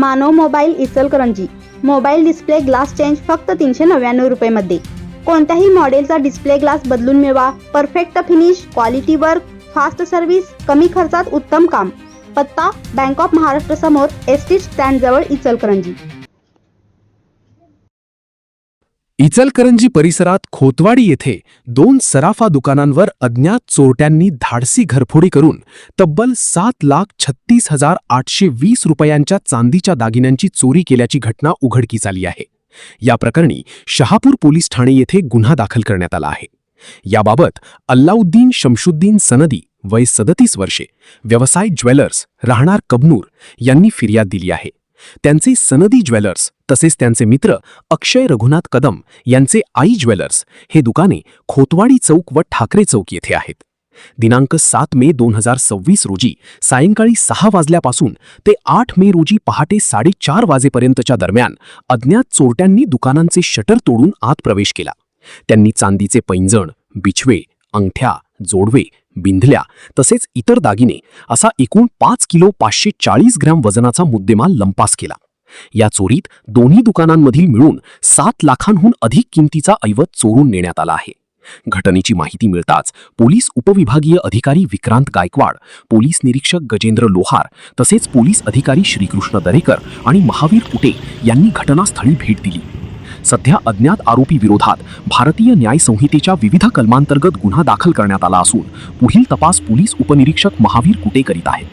मानव mobile Ichalkaranji. Mobile display glass change फक्त 399 रुपये मध्ये। कोणत्याही मॉडेलचा डिस्प्ले ग्लास बदलून मिळवा। Perfect finish, quality work, fast service, कमी खर्चात उत्तम काम। पत्ता बँक ऑफ महाराष्ट्र समोर एसटी स्टँड जवळ इचलकरंजी। इचलकरंजी परिसरात खोतवाडी येथे 2 सराफा दुकानांवर अज्ञात चोरट्यांनी धाडसी घरफोडी करून तब्बल 7,36,820 रुपयांच्या चांदीच्या दागिन्यांची चोरी केल्याची घटना उघडकीस आली आहे। या प्रकरणी शहापूर पोलीस ठाणे येथे गुन्हा दाखल करण्यात आला आहे। याबाबत अल्लाउद्दीन शमशुद्दीन सनदी वय 37 वर्षे, व्यवसाय ज्वेलर्स, राहणार कबनूर यांनी फिर्याद दिली आहे। त्यांचे सनदी ज्वेलर्स तसेच त्यांचे मित्र अक्षय रघुनाथ कदम यांचे आई ज्वेलर्स हे दुकाने खोतवाडी चौक व ठाकरे चौक येथे आहेत। दिनांक 7 मे 2026 रोजी सायंकाळी 6 वाजल्यापासून ते 8 मे रोजी पहाटे 4:30 वाजेपर्यंतच्या दरम्यान अज्ञात चोरट्यांनी दुकानांचे शटर तोडून आत प्रवेश केला। त्यांनी चांदीचे पैंजण, बिछवे, अंगठ्या, जोडवे, बिंधल्या तसेच इतर दागिने असा एकूण 5 किलो 540 ग्रॅम वजनाचा मुद्देमाल लंपास केला। या चोरीत दोन्ही दुकानांमधील मिळून 7 लाखांहून अधिक किमतीचा ऐवज चोरून नेण्यात आला आहे। घटनेची माहिती मिळताच पोलीस उपविभागीय अधिकारी विक्रांत गायकवाड, पोलीस निरीक्षक गजेंद्र लोहार तसेच पोलीस अधिकारी श्रीकृष्ण दरेकर आणि महावीर कुटे यांनी घटनास्थळी भेट दिली। सध्या अज्ञात आरोपी विरोधात भारतीय न्याय संहितेच्या विविध कलमांतर्गत गुन्हा दाखल करण्यात आला असून पुढील तपास पोलीस उपनिरीक्षक महावीर कुटे करीत आहेत।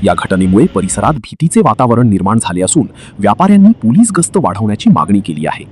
या घटनेमुळे परिसरात भीतीचे वातावरण निर्माण झाले असून व्यापाऱ्यांनी पोलीस गस्त वाढवण्याची मागणी केली आहे।